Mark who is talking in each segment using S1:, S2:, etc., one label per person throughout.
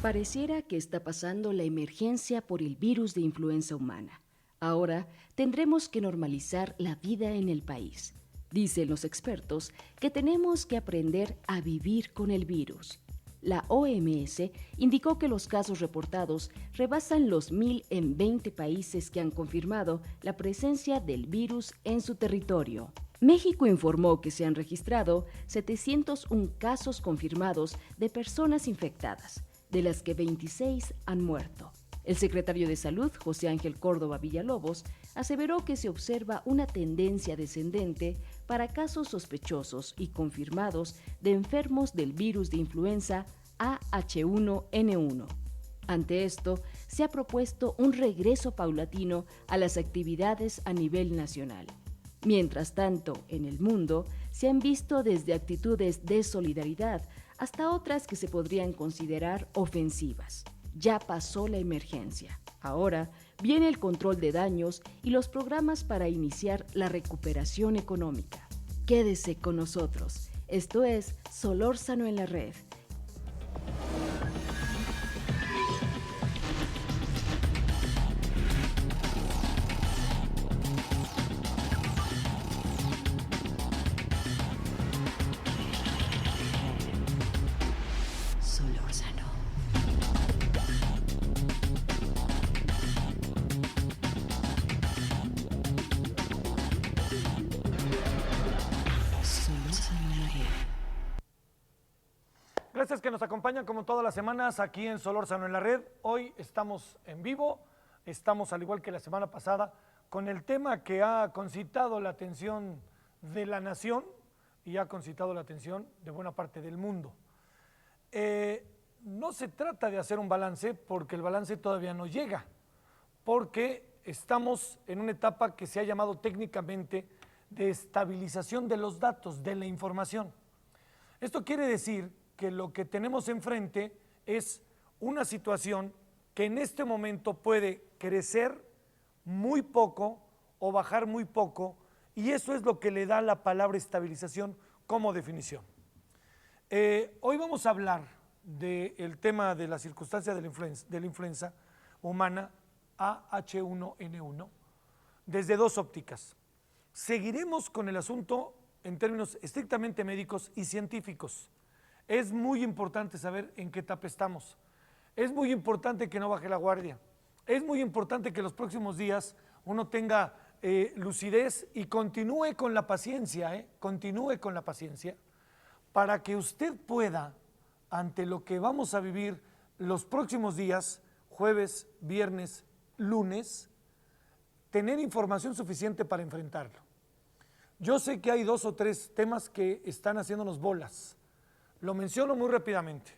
S1: Pareciera que está pasando la emergencia por el virus de influenza humana. Ahora tendremos que normalizar la vida en el país. Dicen los expertos que tenemos que aprender a vivir con el virus. La OMS indicó que los casos reportados rebasan los 1.000 en 20 países que han confirmado la presencia del virus en su territorio. México informó que se han registrado 701 casos confirmados de personas infectadas, de las que 26 han muerto. El secretario de Salud, José Ángel Córdoba Villalobos, aseveró que se observa una tendencia descendente para casos sospechosos y confirmados de enfermos del virus de influenza AH1N1. Ante esto, se ha propuesto un regreso paulatino a las actividades a nivel nacional. Mientras tanto, en el mundo, se han visto desde actitudes de solidaridad hasta otras que se podrían considerar ofensivas. Ya pasó la emergencia. Ahora viene el control de daños y los programas para iniciar la recuperación económica. Quédese con nosotros. Esto es Solórzano en la Red. Solórzano. Solórzano en la Red.
S2: Gracias que nos acompañan como todas las semanas aquí en Solórzano en la Red. Hoy estamos en vivo, estamos al igual que la semana pasada con el tema que ha concitado la atención de la nación y ha concitado la atención de buena parte del mundo. No se trata de hacer un balance porque el balance todavía no llega, porque estamos en una etapa que se ha llamado técnicamente de estabilización de los datos, de la información. Esto quiere decir que lo que tenemos enfrente es una situación que en este momento puede crecer muy poco o bajar muy poco, y eso es lo que le da la palabra estabilización como definición. Hoy vamos a hablar del tema de la circunstancia de la influenza humana AH1N1 desde dos ópticas. Seguiremos con el asunto en términos estrictamente médicos y científicos. Es muy importante saber en qué etapa estamos. Es muy importante que no baje la guardia. Es muy importante que los próximos días uno tenga lucidez y continúe con la paciencia, continúe con la paciencia, para que usted pueda, ante lo que vamos a vivir los próximos días, jueves, viernes, lunes, tener información suficiente para enfrentarlo. Yo sé que hay dos o tres temas que están haciéndonos bolas. Lo menciono muy rápidamente.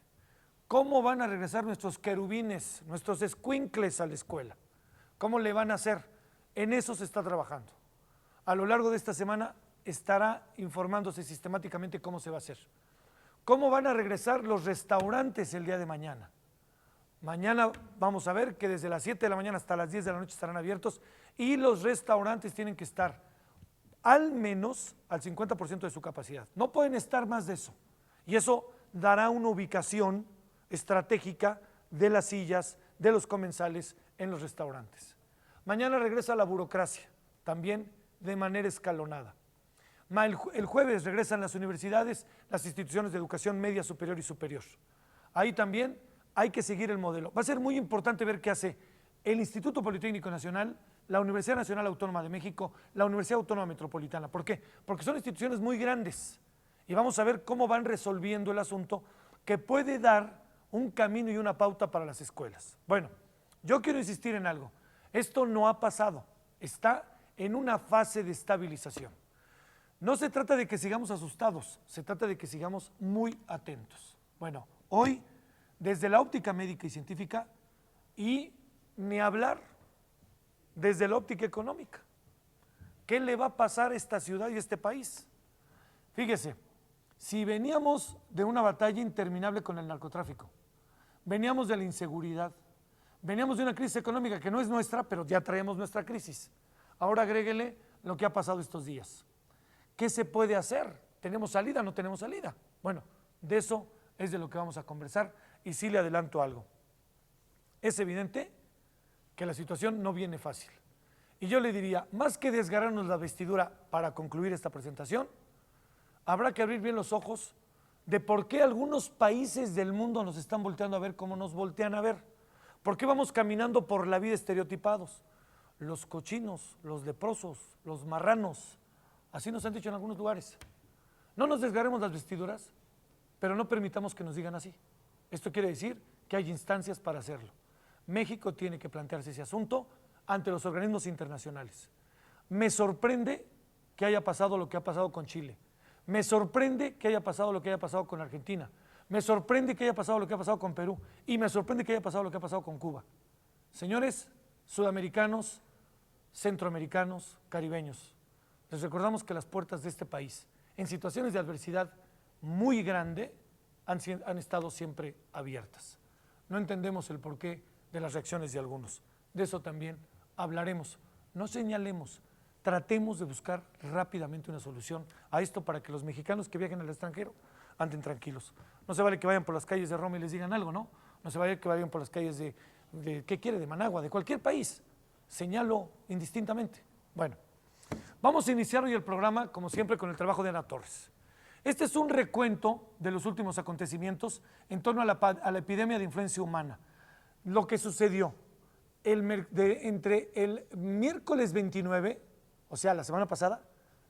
S2: ¿Cómo van a regresar nuestros querubines, nuestros escuincles a la escuela? ¿Cómo le van a hacer? En eso se está trabajando. A lo largo de esta semana estará informándose sistemáticamente cómo se va a hacer. ¿Cómo van a regresar los restaurantes el día de mañana? Mañana vamos a ver que desde las 7 de la mañana hasta las 10 de la noche estarán abiertos y los restaurantes tienen que estar al menos al 50% de su capacidad. No pueden estar más de eso. Y eso dará una ubicación estratégica de las sillas, de los comensales en los restaurantes. Mañana regresa la burocracia, también de manera escalonada. El jueves regresan las universidades, las instituciones de educación media, superior y superior. Ahí también hay que seguir el modelo. Va a ser muy importante ver qué hace el Instituto Politécnico Nacional, la Universidad Nacional Autónoma de México, la Universidad Autónoma Metropolitana. ¿Por qué? Porque son instituciones muy grandes y vamos a ver cómo van resolviendo el asunto que puede dar un camino y una pauta para las escuelas. Bueno, yo quiero insistir en algo. Esto no ha pasado, está en una fase de estabilización. No se trata de que sigamos asustados, se trata de que sigamos muy atentos. Bueno, hoy, desde la óptica médica y científica, y ni hablar desde la óptica económica. ¿Qué le va a pasar a esta ciudad y a este país? Fíjese, si veníamos de una batalla interminable con el narcotráfico, veníamos de la inseguridad, veníamos de una crisis económica que no es nuestra, pero ya traemos nuestra crisis. Ahora agréguele lo que ha pasado estos días. ¿Qué se puede hacer? ¿Tenemos salida? ¿No tenemos salida? Bueno, de eso es de lo que vamos a conversar y sí le adelanto algo. es evidente que la situación no viene fácil. Y yo le diría, más que desgarrarnos la vestidura para concluir esta presentación, habrá que abrir bien los ojos de por qué algunos países del mundo nos están volteando a ver como nos voltean a ver. ¿Por qué vamos caminando por la vida estereotipados? Los cochinos, los leprosos, los marranos, así nos han dicho en algunos lugares. No nos desgarremos las vestiduras, pero no permitamos que nos digan así. Esto quiere decir que hay instancias para hacerlo. México tiene que plantearse ese asunto ante los organismos internacionales. Me sorprende que haya pasado lo que ha pasado con Chile. Me sorprende que haya pasado lo que haya pasado con Argentina. Me sorprende que haya pasado lo que ha pasado con Perú. Y me sorprende que haya pasado lo que ha pasado con Cuba. Señores sudamericanos, centroamericanos, caribeños, les recordamos que las puertas de este país, en situaciones de adversidad muy grande, han estado siempre abiertas. No entendemos el porqué de las reacciones de algunos. De eso también hablaremos. No señalemos, tratemos de buscar rápidamente una solución a esto para que los mexicanos que viajen al extranjero anden tranquilos. No se vale que vayan por las calles de Roma y les digan algo, ¿no? No se vale que vayan por las calles de ¿qué quiere? De Managua, de cualquier país. Señalo indistintamente. Bueno, vamos a iniciar hoy el programa, como siempre, con el trabajo de Ana Torres. Este es un recuento de los últimos acontecimientos en torno a la epidemia de influenza humana. Lo que sucedió entre el miércoles 29, o sea, la semana pasada,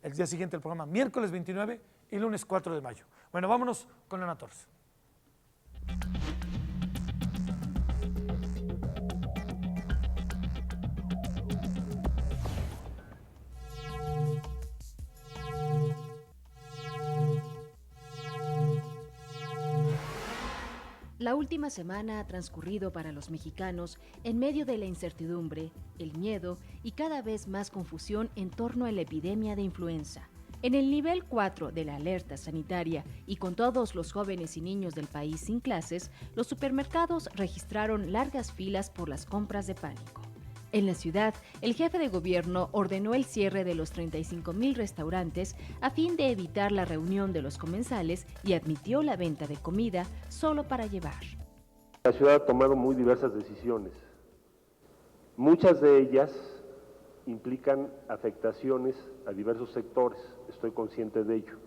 S2: el día siguiente del programa, miércoles 29 y lunes 4 de mayo. Bueno, vámonos con Ana Torres.
S1: La última semana ha transcurrido para los mexicanos en medio de la incertidumbre, el miedo y cada vez más confusión en torno a la epidemia de influenza. En el nivel 4 de la alerta sanitaria y con todos los jóvenes y niños del país sin clases, los supermercados registraron largas filas por las compras de pánico. En la ciudad, el jefe de gobierno ordenó el cierre de los 35,000 restaurantes a fin de evitar la reunión de los comensales y admitió la venta de comida solo para llevar.
S3: La ciudad ha tomado muy diversas decisiones. Muchas de ellas implican afectaciones a diversos sectores, estoy consciente de ello.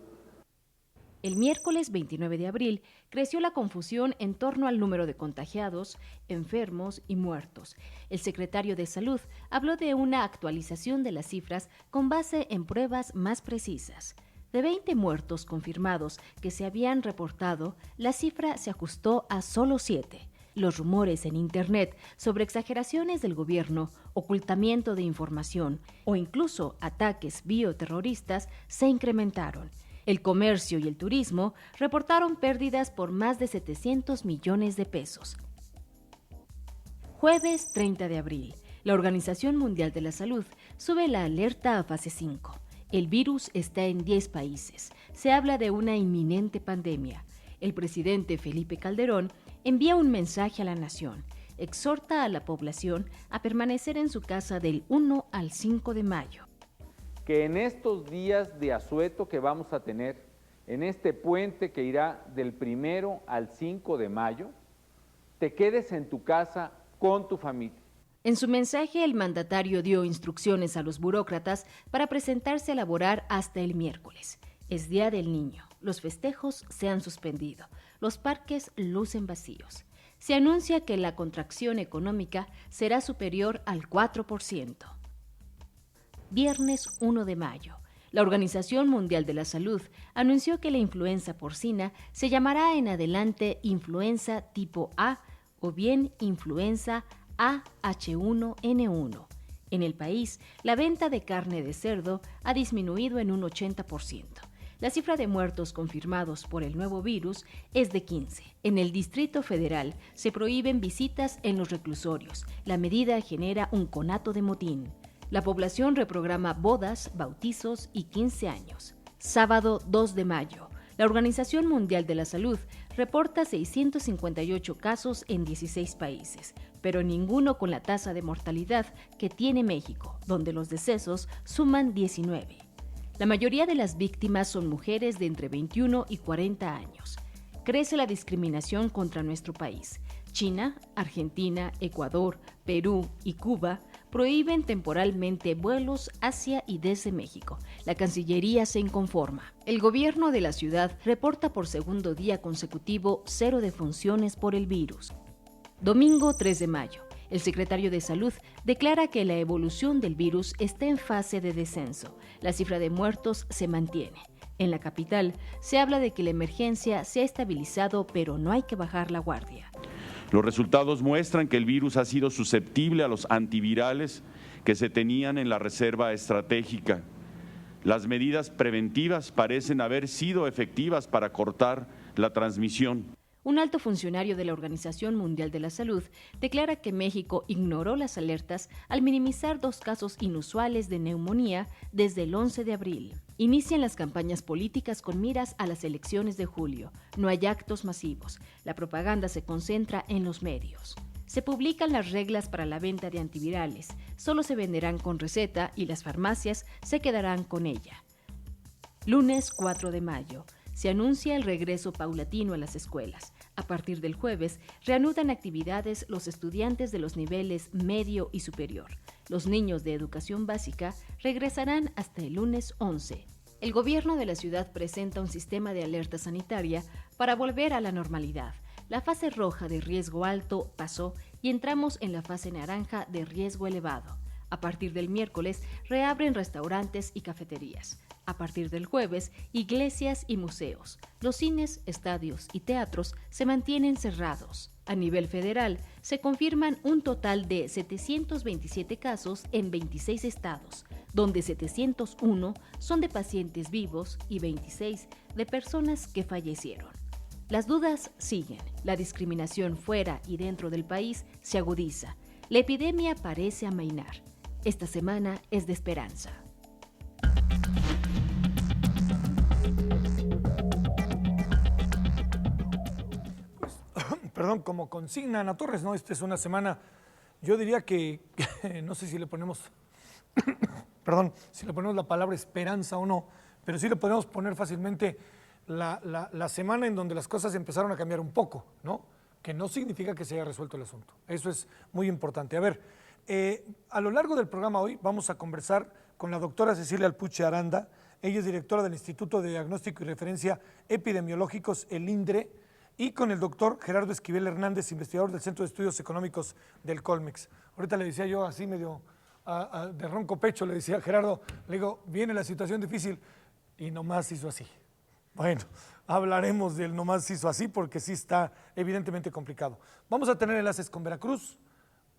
S1: El miércoles 29 de abril creció la confusión en torno al número de contagiados, enfermos y muertos. El secretario de Salud habló de una actualización de las cifras con base en pruebas más precisas. De 20 muertos confirmados que se habían reportado, la cifra se ajustó a solo 7. Los rumores en Internet sobre exageraciones del gobierno, ocultamiento de información o incluso ataques bioterroristas se incrementaron. El comercio y el turismo reportaron pérdidas por más de 700 millones de pesos. Jueves 30 de abril, la Organización Mundial de la Salud sube la alerta a fase 5. El virus está en 10 países. Se habla de una inminente pandemia. El presidente Felipe Calderón envía un mensaje a la nación. Exhorta a la población a permanecer en su casa del 1 al 5 de mayo.
S4: Que en estos días de asueto que vamos a tener, en este puente que irá del 1 al 5 de mayo, te quedes en tu casa con tu familia.
S1: En su mensaje, el mandatario dio instrucciones a los burócratas para presentarse a laborar hasta el miércoles. Es Día del Niño. Los festejos se han suspendido. Los parques lucen vacíos. Se anuncia que la contracción económica será superior al 4%. Viernes 1 de mayo. La Organización Mundial de la Salud anunció que la influenza porcina se llamará en adelante influenza tipo A o bien influenza AH1N1. En el país, la venta de carne de cerdo ha disminuido en un 80%. La cifra de muertos confirmados por el nuevo virus es de 15. En el Distrito Federal se prohíben visitas en los reclusorios. La medida genera un conato de motín. La población reprograma bodas, bautizos y 15 años. Sábado 2 de mayo. La Organización Mundial de la Salud reporta 658 casos en 16 países, pero ninguno con la tasa de mortalidad que tiene México, donde los decesos suman 19. La mayoría de las víctimas son mujeres de entre 21 y 40 años. Crece la discriminación contra nuestro país. China, Argentina, Ecuador, Perú y Cuba prohíben temporalmente vuelos hacia y desde México. La Cancillería se inconforma. El gobierno de la ciudad reporta por segundo día consecutivo 0 defunciones por el virus. Domingo 3 de mayo. El secretario de Salud declara que la evolución del virus está en fase de descenso. La cifra de muertos se mantiene. En la capital se habla de que la emergencia se ha estabilizado, pero no hay que bajar la guardia.
S5: Los resultados muestran que el virus ha sido susceptible a los antivirales que se tenían en la reserva estratégica. Las medidas preventivas parecen haber sido efectivas para cortar la transmisión.
S1: Un alto funcionario de la Organización Mundial de la Salud declara que México ignoró las alertas al minimizar 2 casos inusuales de neumonía desde el 11 de abril. Inician las campañas políticas con miras a las elecciones de julio. No hay actos masivos. La propaganda se concentra en los medios. Se publican las reglas para la venta de antivirales. Solo se venderán con receta y las farmacias se quedarán con ella. Lunes 4 de mayo. Se anuncia el regreso paulatino a las escuelas. A partir del jueves, reanudan actividades los estudiantes de los niveles medio y superior. Los niños de educación básica regresarán hasta el lunes 11. El gobierno de la ciudad presenta un sistema de alerta sanitaria para volver a la normalidad. La fase roja de riesgo alto pasó y entramos en la fase naranja de riesgo elevado. A partir del miércoles, reabren restaurantes y cafeterías. A partir del jueves, iglesias y museos, los cines, estadios y teatros se mantienen cerrados. A nivel federal, se confirman un total de 727 casos en 26 estados, donde 701 son de pacientes vivos y 26 de personas que fallecieron. Las dudas siguen. La discriminación fuera y dentro del país se agudiza. La epidemia parece amainar. Esta semana es de esperanza.
S2: Perdón, como consigna Ana Torres, ¿no? Esta es una semana, yo diría que no sé si le ponemos, perdón, si le ponemos la palabra esperanza o no, pero sí le podemos poner fácilmente la semana en donde las cosas empezaron a cambiar un poco, ¿no? Que no significa que se haya resuelto el asunto. Eso es muy importante. A ver, a lo largo del programa hoy vamos a conversar con la doctora Cecilia Alpuche Aranda. Ella es directora del Instituto de Diagnóstico y Referencia Epidemiológicos, el INDRE, y con el doctor Gerardo Esquivel Hernández, investigador del Centro de Estudios Económicos del Colmex. Ahorita le decía yo así medio de ronco pecho, le decía a Gerardo, le digo, viene la situación difícil, y nomás hizo así. Bueno, hablaremos del nomás hizo así porque sí está evidentemente complicado. Vamos a tener enlaces con Veracruz,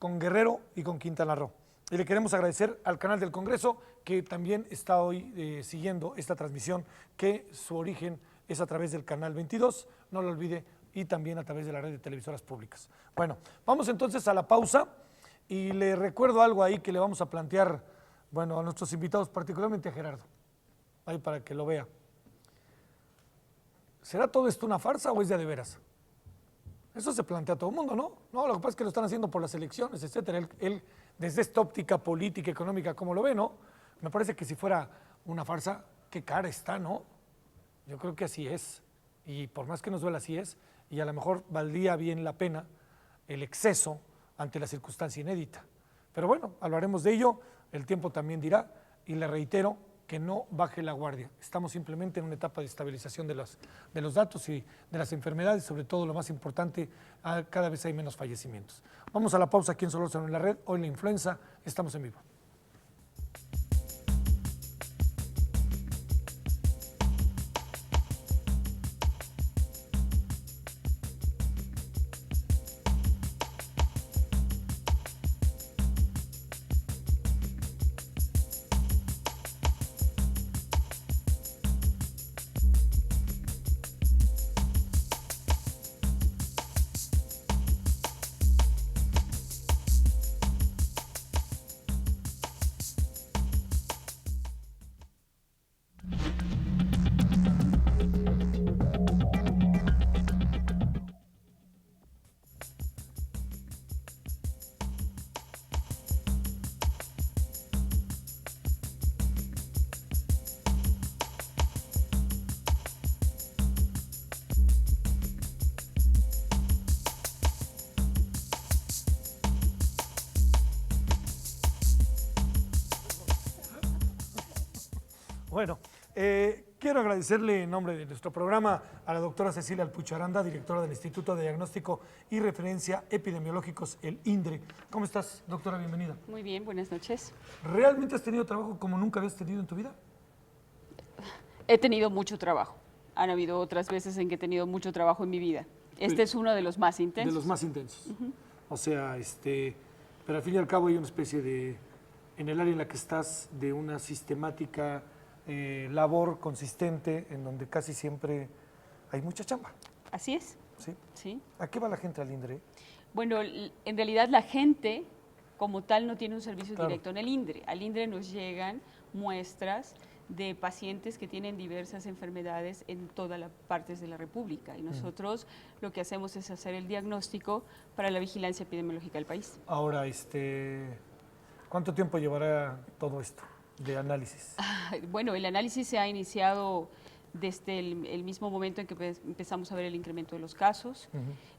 S2: con Guerrero y con Quintana Roo. Y le queremos agradecer al canal del Congreso que también está hoy siguiendo esta transmisión, que su origen es a través del canal 22, no lo olvide, y también a través de la red de televisoras públicas. Bueno, vamos entonces a la pausa y le recuerdo algo ahí que le vamos a plantear, bueno, a nuestros invitados, particularmente a Gerardo, ahí para que lo vea. ¿Será todo esto una farsa o es de veras? Eso se plantea a todo el mundo, ¿no? No, lo que pasa es que lo están haciendo por las elecciones, etcétera. Él desde esta óptica política, económica, ¿cómo lo ve, no? Me parece que si fuera una farsa, qué cara está, ¿no? Yo creo que así es, y por más que nos duela, así es, y a lo mejor valdría bien la pena el exceso ante la circunstancia inédita. Pero bueno, hablaremos de ello, el tiempo también dirá, y le reitero que no baje la guardia. Estamos simplemente en una etapa de estabilización de los datos y de las enfermedades, sobre todo lo más importante, cada vez hay menos fallecimientos. Vamos a la pausa aquí en Solórzano en la Red, hoy la influenza, estamos en vivo. Bueno, quiero agradecerle en nombre de nuestro programa a la doctora Cecilia Alpucharanda, directora del Instituto de Diagnóstico y Referencia Epidemiológicos, el INDRE. ¿Cómo estás, doctora? Bienvenida.
S6: Muy bien, buenas noches.
S2: ¿Realmente has tenido trabajo como nunca habías tenido en tu vida?
S6: He tenido mucho trabajo. Han habido otras veces en que he tenido mucho trabajo en mi vida. Este es uno de los más intensos.
S2: De los más intensos. O sea, pero al fin y al cabo hay una especie de, en el área en la que estás, de una sistemática labor consistente en donde casi siempre hay mucha chamba.
S6: Así es.
S2: ¿Sí?
S6: Sí.
S2: ¿A qué va la gente al INDRE?
S6: Bueno, en realidad la gente como tal no tiene un servicio
S2: Claro.
S6: directo en el INDRE. Al INDRE nos llegan muestras de pacientes que tienen diversas enfermedades en todas las partes de la República y nosotros lo que hacemos es hacer el diagnóstico para la vigilancia epidemiológica del país.
S2: Ahora, ¿cuánto tiempo llevará todo esto de análisis?
S6: Bueno, el análisis se ha iniciado desde el mismo momento en que empezamos a ver el incremento de los casos.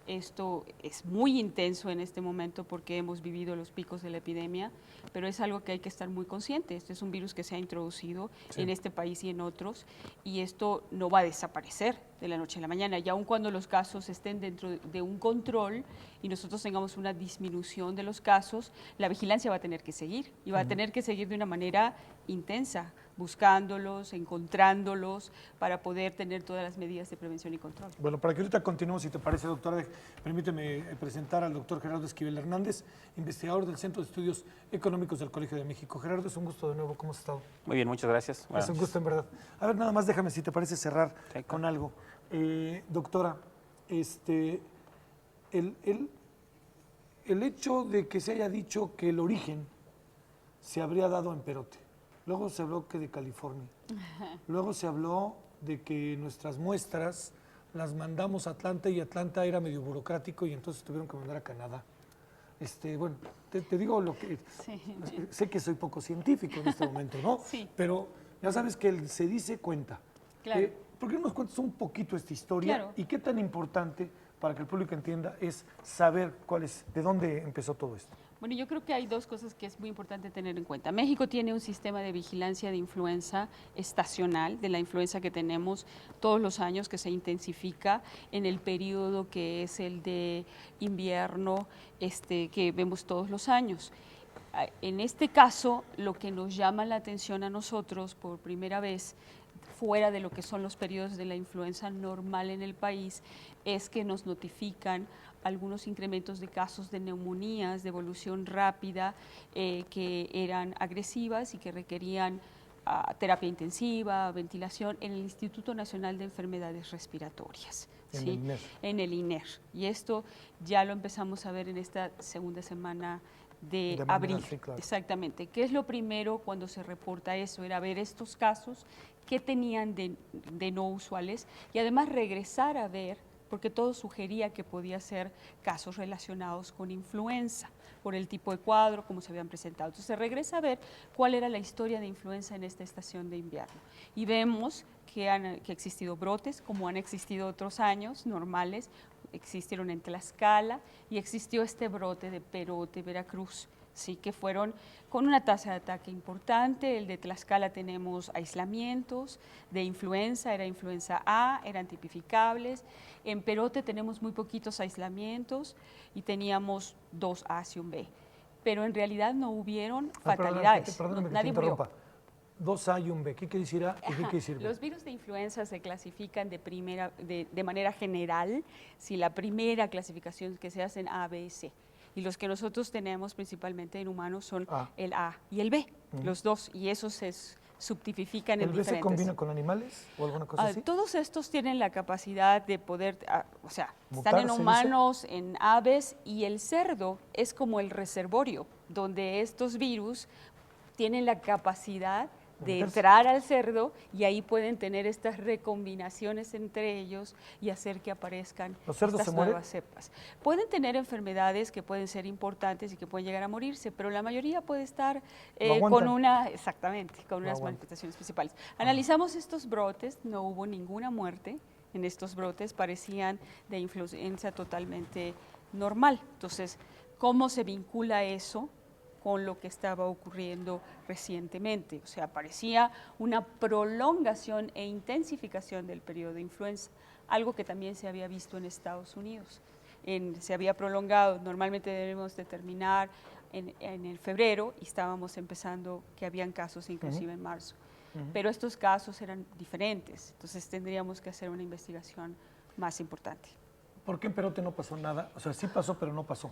S6: Esto es muy intenso en este momento porque hemos vivido los picos de la epidemia, pero es algo que hay que estar muy consciente. Este es un virus que se ha introducido en este país y en otros, y esto no va a desaparecer de la noche a la mañana. Y aun cuando los casos estén dentro de un control y nosotros tengamos una disminución de los casos, la vigilancia va a tener que seguir, y va a tener que seguir de una manera intensa, buscándolos, encontrándolos, para poder tener todas las medidas de prevención y control.
S2: Bueno, para que ahorita continuemos, si te parece, doctora, permíteme presentar al doctor Gerardo Esquivel Hernández, investigador del Centro de Estudios Económicos del Colegio de México. Gerardo, es un gusto de nuevo. ¿Cómo has estado?
S7: Muy bien, muchas gracias.
S2: Es un gusto, en verdad. A ver, nada más déjame, si te parece, cerrar
S7: Sí,
S2: con algo. Doctora, el hecho de que se haya dicho que el origen se habría dado en Perote, luego se habló que de California, luego se habló de que nuestras muestras las mandamos a Atlanta y Atlanta era medio burocrático y entonces tuvieron que mandar a Canadá. Bueno, te digo lo que...
S6: Sí.
S2: Sé que soy poco científico en este momento, ¿no?
S6: Sí.
S2: Pero ya sabes que el se dice cuenta.
S6: Claro.
S2: ¿Por qué no nos cuentas un poquito esta historia?
S6: Claro.
S2: Y qué tan importante para que el público entienda es saber de dónde empezó todo esto?
S6: Bueno, yo creo que hay dos cosas que es muy importante tener en cuenta. México tiene un sistema de vigilancia de influenza estacional, de la influenza que tenemos todos los años, que se intensifica en el periodo que es el de invierno, que vemos todos los años. En este caso, lo que nos llama la atención a nosotros por primera vez, fuera de lo que son los periodos de la influenza normal en el país, es que nos notifican algunos incrementos de casos de neumonías de evolución rápida que eran agresivas y que requerían terapia intensiva, ventilación en el Instituto Nacional de Enfermedades Respiratorias.
S2: En
S6: ¿sí?
S2: el INER.
S6: En el INER. Y esto ya lo empezamos a ver en esta segunda semana de
S2: manera,
S6: abril.
S2: sí, claro.
S6: Exactamente. ¿Qué es lo primero cuando se reporta eso? Era ver estos casos, qué tenían de no usuales y además regresar a ver, porque todo sugería que podía ser casos relacionados con influenza, por el tipo de cuadro, como se habían presentado. Entonces se regresa a ver cuál era la historia de influenza en esta estación de invierno. Y vemos que han existido brotes, como han existido otros años normales, existieron en Tlaxcala y existió este brote de Perote, Veracruz, sí, que fueron con una tasa de ataque importante. El de Tlaxcala tenemos aislamientos de influenza, era influenza A, eran tipificables. En Perote tenemos muy poquitos aislamientos y teníamos 2 A y un B, pero en realidad no hubieron fatalidades,
S2: Perdóname que
S6: nadie
S2: te
S6: murió.
S2: interrumpa. 2 A y un B, ¿qué quiere decir A y qué quiere decir B?
S6: Los virus de influenza se clasifican de manera general, si la primera clasificación que se hace en A, B y C. Y los que nosotros tenemos principalmente en humanos son el A y el B, los dos, y esos se subtipifican en
S2: ¿El B se
S6: diferentes.
S2: combina con animales o alguna cosa así?
S6: Todos estos tienen la capacidad de poder, o sea,
S2: ¿Mutar,
S6: están en
S2: se dice?
S6: humanos, en aves, y el cerdo es como el reservorio, donde estos virus tienen la capacidad de entrar al cerdo y ahí pueden tener estas recombinaciones entre ellos y hacer que aparezcan
S2: ¿Los cerdos
S6: estas
S2: se mueren?
S6: nuevas cepas. Pueden tener enfermedades que pueden ser importantes y que pueden llegar a morirse, pero la mayoría puede estar con unas manifestaciones principales. Analizamos estos brotes, no hubo ninguna muerte en estos brotes, parecían de influenza totalmente normal. Entonces, ¿cómo se vincula eso con lo que estaba ocurriendo recientemente. O sea, parecía una prolongación e intensificación del periodo de influenza, algo que también se había visto en Estados Unidos. Se había prolongado, normalmente debemos determinar en el febrero y estábamos empezando que habían casos inclusive en marzo. Pero estos casos eran diferentes, entonces tendríamos que hacer una investigación más importante.
S2: ¿Por qué en Perote no pasó nada? O sea, sí pasó, pero no pasó,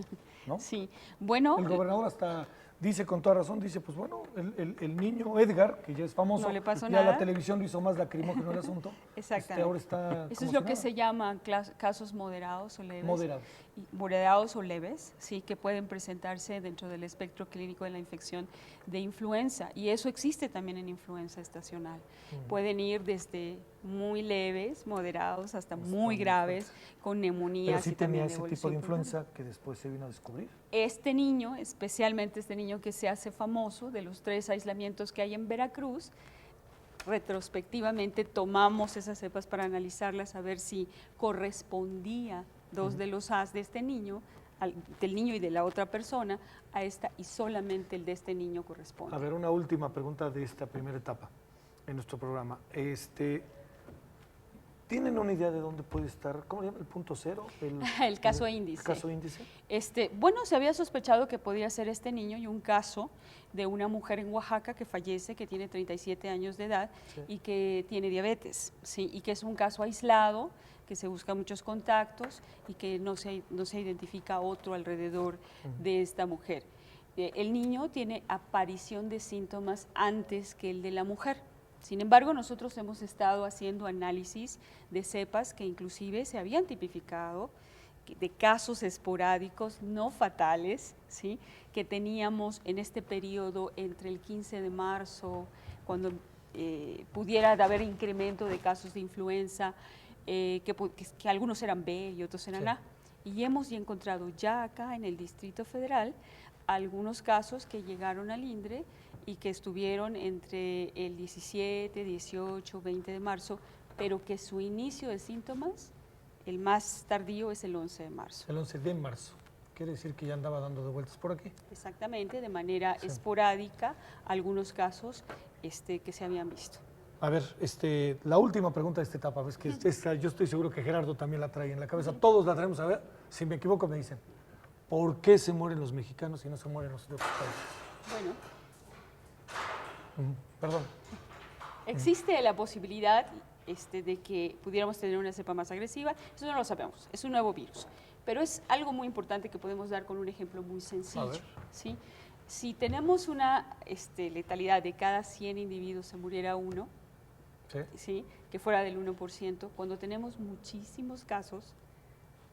S2: ¿no?
S6: Sí, bueno.
S2: El gobernador hasta dice con toda razón, dice, pues bueno, el niño Edgar, que ya es famoso,
S6: no le pasó
S2: ya
S6: nada.
S2: la televisión lo hizo más lacrimógeno el asunto.
S6: Exactamente.
S2: Ahora está
S6: eso es lo que se llama casos moderados o leves. Moderados o leves, sí, que pueden presentarse dentro del espectro clínico de la infección de influenza. Y eso existe también en influenza estacional. Pueden ir desde muy leves, moderados, hasta muy graves, con neumonías.
S2: Pero sí
S6: y
S2: tenía
S6: también
S2: ese tipo de influenza que después se vino a descubrir.
S6: Este niño, especialmente este niño que se hace famoso, de los 3 aislamientos que hay en Veracruz, retrospectivamente tomamos esas cepas para analizarlas, a ver si correspondía 2 de los As de este niño, del niño y de la otra persona, a esta, y solamente el de este niño corresponde.
S2: A ver, una última pregunta de esta primera etapa en nuestro programa. ¿Tienen una idea de dónde puede estar, cómo se llama, el punto cero?
S6: El caso índice.
S2: ¿El caso índice?
S6: Bueno, se había sospechado que podía ser este niño, y un caso de una mujer en Oaxaca que fallece, que tiene 37 años de edad, sí, y que tiene diabetes, ¿sí? Y que es un caso aislado, que se buscan muchos contactos y que no se identifica otro alrededor de esta mujer. El niño tiene aparición de síntomas antes que el de la mujer. Sin embargo, nosotros hemos estado haciendo análisis de cepas que inclusive se habían tipificado de casos esporádicos no fatales, ¿sí?, que teníamos en este periodo entre el 15 de marzo, cuando pudiera haber incremento de casos de influenza, que algunos eran B y otros eran A. Y hemos encontrado ya acá en el Distrito Federal algunos casos que llegaron al INDRE y que estuvieron entre el 17, 18, 20 de marzo, pero que su inicio de síntomas, el más tardío, es el 11 de marzo.
S2: El 11 de marzo. Quiere decir que ya andaba dando de vueltas por aquí.
S6: Exactamente, de manera esporádica, algunos casos que se habían visto.
S2: A ver, la última pregunta de esta etapa, ves que yo estoy seguro que Gerardo también la trae en la cabeza, todos la traemos, a ver, si me equivoco me dicen, ¿por qué se mueren los mexicanos y no se mueren los de otros países?
S6: Bueno.
S2: Perdón.
S6: Existe la posibilidad de que pudiéramos tener una cepa más agresiva, eso no lo sabemos, es un nuevo virus, pero es algo muy importante que podemos dar con un ejemplo muy sencillo, ¿sí? Si tenemos una letalidad de cada 100 individuos se muriera uno, ¿sí?, que fuera del 1%, cuando tenemos muchísimos casos,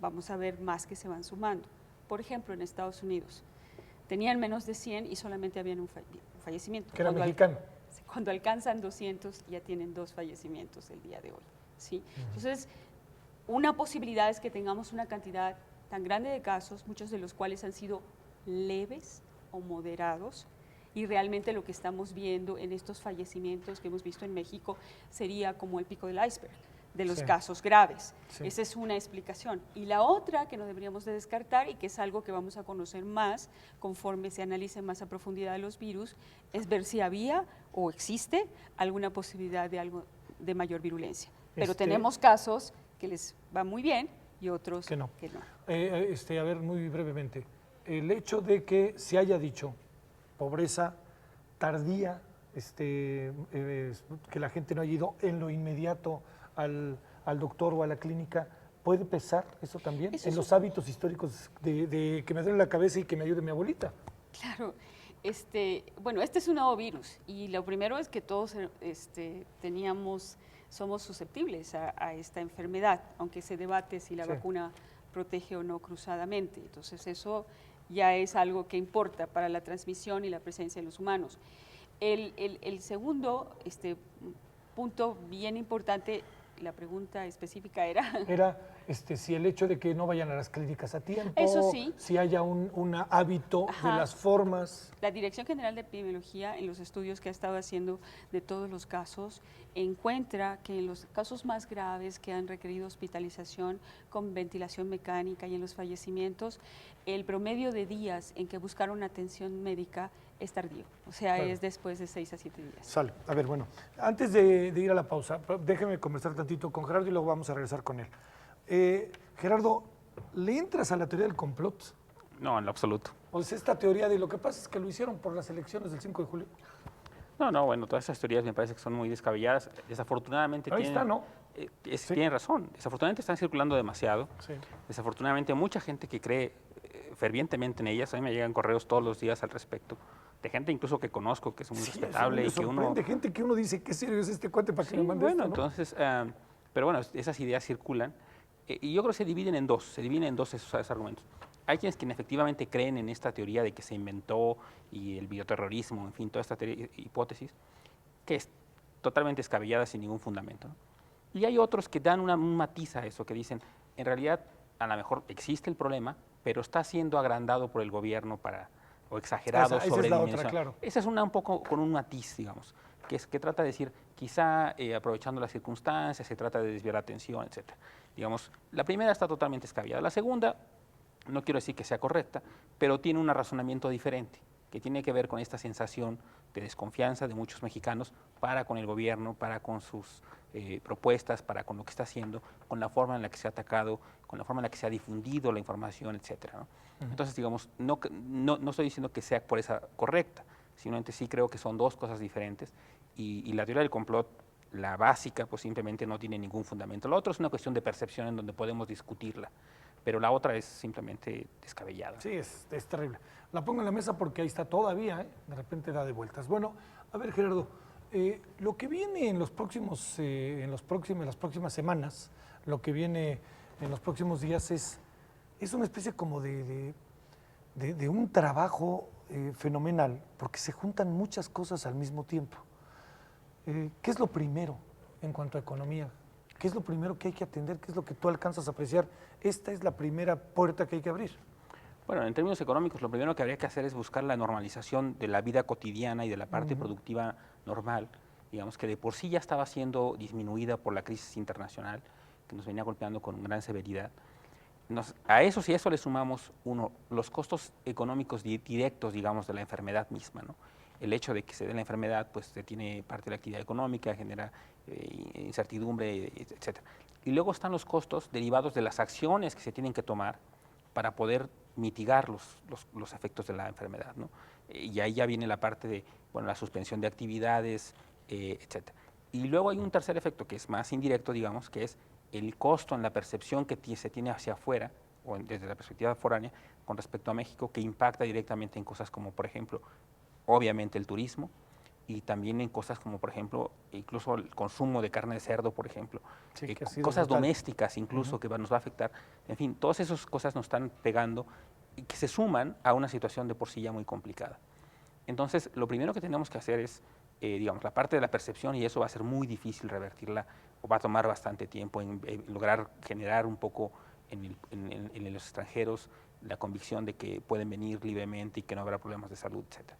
S6: vamos a ver más que se van sumando. Por ejemplo, en Estados Unidos, tenían menos de 100 y solamente habían un fallecimiento.
S2: Que era mexicano.
S6: Cuando alcanzan 200 ya tienen 2 fallecimientos el día de hoy, ¿sí? Entonces, una posibilidad es que tengamos una cantidad tan grande de casos, muchos de los cuales han sido leves o moderados, y realmente lo que estamos viendo en estos fallecimientos que hemos visto en México sería como el pico del iceberg de los casos graves. Esa es una explicación. Y la otra que no deberíamos de descartar, y que es algo que vamos a conocer más conforme se analice más a profundidad los virus, es ver si había o existe alguna posibilidad de algo de mayor virulencia. Pero tenemos casos que les va muy bien y otros que no.
S2: A ver, muy brevemente, el hecho de que se haya dicho pobreza tardía, que la gente no haya ido en lo inmediato al doctor o a la clínica, ¿puede pesar eso también en los hábitos históricos de que me duele la cabeza y que me ayude mi abuelita?
S6: Claro, bueno, este es un nuevo virus y lo primero es que todos somos susceptibles a esta enfermedad, aunque se debate si la vacuna protege o no cruzadamente. Entonces eso ya es algo que importa para la transmisión y la presencia en los humanos. El segundo punto bien importante, la pregunta específica era...
S2: Era si el hecho de que no vayan a las clínicas a tiempo,
S6: Eso sí.
S2: si haya un hábito de
S6: Ajá.
S2: las formas.
S6: La Dirección General de Epidemiología, en los estudios que ha estado haciendo de todos los casos, encuentra que en los casos más graves que han requerido hospitalización con ventilación mecánica y en los fallecimientos, el promedio de días en que buscaron atención médica es tardío, o sea,
S2: Claro.
S6: es después de 6 a 7 días.
S2: Sale. A ver, bueno, antes de ir a la pausa, déjeme conversar tantito con Gerardo y luego vamos a regresar con él. Gerardo, ¿le entras a la teoría del complot?
S7: No, en lo absoluto.
S2: O sea, esta teoría de lo que pasa es que lo hicieron por las elecciones del 5 de julio.
S7: No, bueno, todas esas teorías me parece que son muy descabelladas. Desafortunadamente
S2: Ahí está, ¿no? Sí.
S7: Tienen razón. Desafortunadamente están circulando demasiado.
S2: Sí.
S7: Desafortunadamente mucha gente que cree fervientemente en ellas. A mí me llegan correos todos los días al respecto. De gente incluso que conozco, que es muy
S2: Sí,
S7: respetable.
S2: eso
S7: y
S2: me
S7: que uno...
S2: sorprende, gente que uno dice, qué serio es este cuate para que
S7: Sí,
S2: me mande
S7: bueno,
S2: esto, ¿no?
S7: entonces, pero bueno, esas ideas circulan. Y yo creo que se dividen en dos esos argumentos. Hay quienes que efectivamente creen en esta teoría de que se inventó y el bioterrorismo, en fin, toda esta hipótesis, que es totalmente descabellada sin ningún fundamento, ¿no? Y hay otros que dan un matiz a eso, que dicen, en realidad, a lo mejor existe el problema, pero está siendo agrandado por el gobierno o exagerado
S2: Esa es
S7: sobre
S2: la otra,
S7: dimensión.
S2: claro.
S7: Esa es una un poco con un matiz, digamos, que trata de decir, quizá aprovechando las circunstancias, se trata de desviar la atención, etc. Digamos, la primera está totalmente descabellada. La segunda, no quiero decir que sea correcta, pero tiene un razonamiento diferente, que tiene que ver con esta sensación de desconfianza de muchos mexicanos para con el gobierno, para con sus propuestas, para con lo que está haciendo, con la forma en la que se ha atacado, con la forma en la que se ha difundido la información, etcétera, ¿no? Entonces, digamos, no estoy diciendo que sea por esa correcta, simplemente sí creo que son dos cosas diferentes y la teoría del complot, la básica, pues simplemente no tiene ningún fundamento. La otra es una cuestión de percepción en donde podemos discutirla, pero la otra es simplemente descabellada.
S2: Sí, es terrible. La pongo en la mesa porque ahí está todavía, de repente da de vueltas. Bueno, a ver, Gerardo, lo que viene en las próximas semanas, lo que viene en los próximos días es una especie como de un trabajo fenomenal, porque se juntan muchas cosas al mismo tiempo. ¿Qué es lo primero en cuanto a economía? ¿Qué es lo primero que hay que atender? ¿Qué es lo que tú alcanzas a apreciar? Esta es la primera puerta que hay que abrir.
S7: Bueno, en términos económicos, lo primero que habría que hacer es buscar la normalización de la vida cotidiana y de la parte productiva normal, digamos que de por sí ya estaba siendo disminuida por la crisis internacional, que nos venía golpeando con gran severidad. A eso, si a eso le sumamos, los costos económicos directos, digamos, de la enfermedad misma, ¿no? El hecho de que se dé la enfermedad, pues se tiene parte de la actividad económica, genera incertidumbre, etcétera. Y luego están los costos derivados de las acciones que se tienen que tomar para poder mitigar los efectos de la enfermedad, ¿no? Y ahí ya viene la parte de, bueno, la suspensión de actividades, etcétera. Y luego hay un tercer efecto que es más indirecto, digamos, que es el costo en la percepción que se tiene hacia afuera, o desde la perspectiva foránea, con respecto a México, que impacta directamente en cosas como, por ejemplo, obviamente el turismo, y también en cosas como, por ejemplo, incluso el consumo de carne de cerdo, por ejemplo,
S2: Sí, que ha sido
S7: cosas
S2: brutal.
S7: domésticas incluso que nos va a afectar. En fin, todas esas cosas nos están pegando y que se suman a una situación de por sí ya muy complicada. Entonces, lo primero que tenemos que hacer es, digamos, la parte de la percepción, y eso va a ser muy difícil revertirla, o va a tomar bastante tiempo en lograr generar un poco en los extranjeros la convicción de que pueden venir libremente y que no habrá problemas de salud, etcétera.